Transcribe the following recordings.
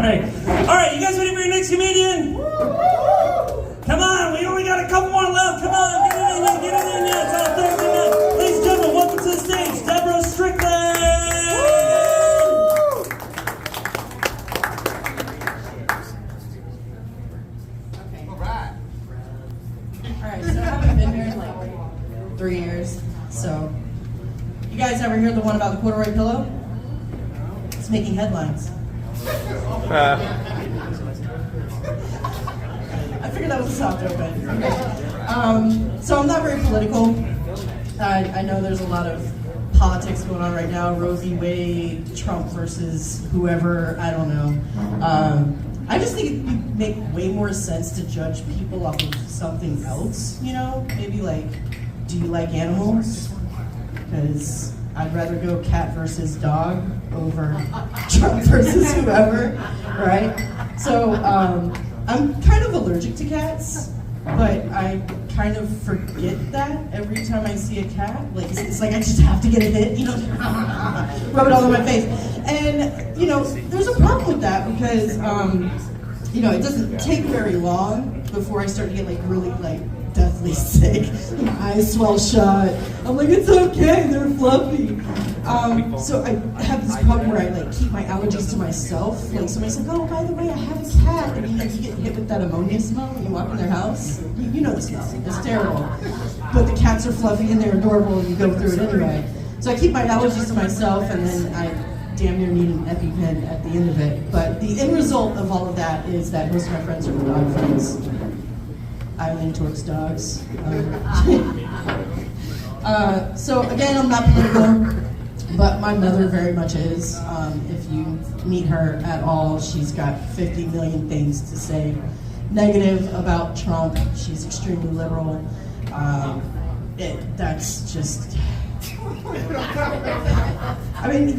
right. All right, you guys ready for your next comedian? Come on, we only got a couple more left. Come on, get it in there, get it in there. It's all Thursday night. Ladies and gentlemen, welcome to the stage, Deborah Strickland. Alright, so I haven't been here in like 3 years. So, you guys ever hear the one about the corduroy pillow? It's making headlines. I figured that was a soft open. Okay. So I'm not very political. I know there's a lot of politics going on right now. Roe v. Wade, Trump versus whoever, I don't know. I just think it would make way more sense to judge people off of something else, you know? Maybe like, do you like animals? Because I'd rather go cat versus dog over Trump versus whoever, right? So I'm kind of allergic to cats, but I kind of forget that every time I see a cat. Like it's like I just have to get a hit, you know, rub it all over my face. And you know, there's a problem with that because you know, it doesn't take very long before I start to get like really like deathly sick. My eyes swell shut. I'm like, it's okay, they're fluffy. So I have this problem where I like keep my allergies to myself. Like somebody's like, oh, by the way, I have a cat. And you know, you get hit with that ammonia smell when you walk in their house. You know the smell, it's terrible. But the cats are fluffy and they're adorable and you go through it anyway. So I keep my allergies to myself and then I damn near need an EpiPen at the end of it. But the end result of all of that is that most of my friends are dog friends. I lean towards dogs. So again, I'm not political, but my mother very much is. If you meet her at all, she's got 50 million things to say negative about Trump. She's extremely liberal. That's just, I mean,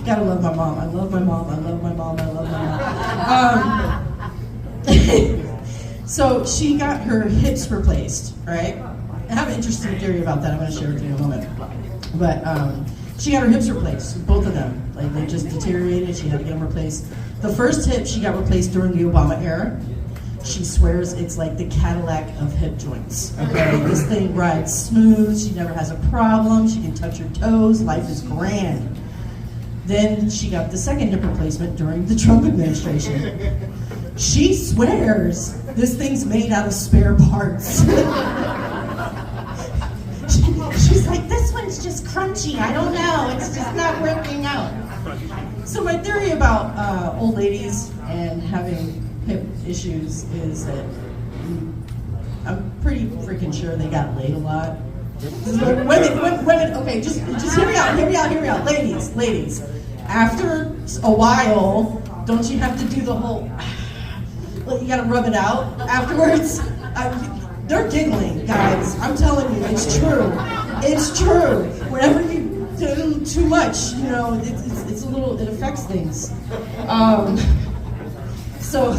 gotta love my mom. I love my mom. I love my mom. I love my mom. So she got her hips replaced, right? I have an interesting theory about that. I'm going to share with you in a moment. But she got her hips replaced, both of them. Like they just deteriorated. She had to get them replaced. The first hip she got replaced during the Obama era. She swears it's like the Cadillac of hip joints. Okay, this thing rides smooth. She never has a problem. She can touch her toes. Life is grand. Then she got the second hip replacement during the Trump administration. She swears this thing's made out of spare parts. She's like, this one's just crunchy. I don't know. It's just not working out. So my theory about old ladies and having hip issues is that I'm pretty freaking sure they got laid a lot. Women, okay, just hear me out, ladies. After a while, don't you have to do the whole, you gotta rub it out afterwards? They're giggling, guys. I'm telling you, it's true. It's true. Whenever you do too much, you know, it's a little, it affects things. So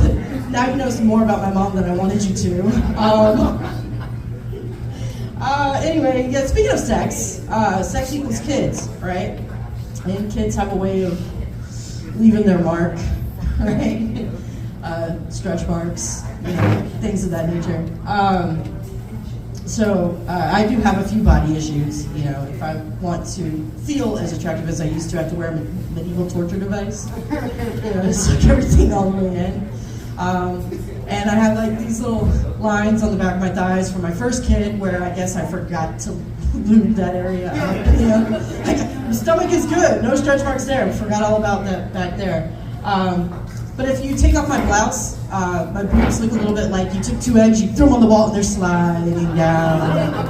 now you know some more about my mom than I wanted you to. Anyway, yeah, speaking of sex, sex equals kids, right? And kids have a way of leaving their mark, right? Stretch marks, you know, things of that nature. So I do have a few body issues. You know, if I want to feel as attractive as I used to, I have to wear a medieval torture device. You know, to suck everything all the way in. And I have like these little lines on the back of my thighs from my first kid, where I guess I forgot to lube that area up. You know, like, the stomach is good, no stretch marks there. I forgot all about that back there. But if you take off my blouse, my boobs look a little bit like you took 2 eggs, you threw them on the wall, and they're sliding down.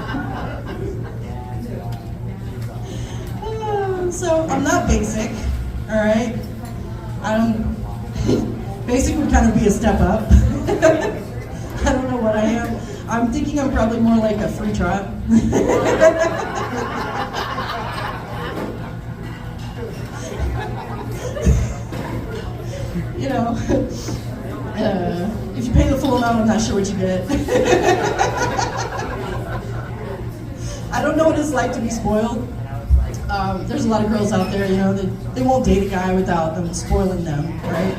So I'm not basic, all right? Basic would kind of be a step up. I don't know what I am. I'm thinking I'm probably more like a free trot. You know, if you pay the full amount, I'm not sure what you get. I don't know what it's like to be spoiled. there's a lot of girls out there, you know, they won't date a guy without them spoiling them, right?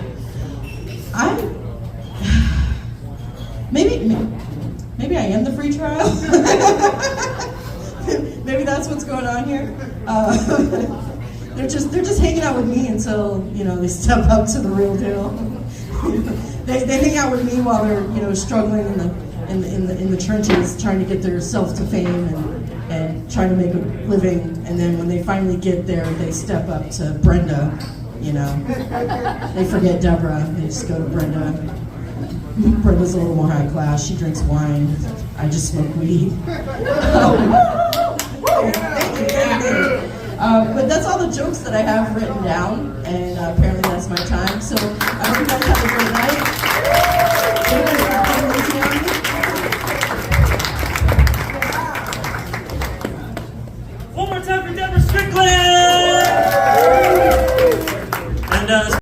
Maybe I am the free trial. Maybe that's what's going on here. They're just hanging out with me until, you know, they step up to the real deal. They hang out with me while they're, you know, struggling in the trenches, trying to get their self to fame and trying to make a living. And then when they finally get there, they step up to Brenda. You know, they forget Deborah. They just go to Brenda. Brenda's a little more high class. She drinks wine. I just smoke weed. But that's all the jokes that I have written down, and apparently that's my time. So I hope you guys have a great night. One more time for Deborah Strickland! And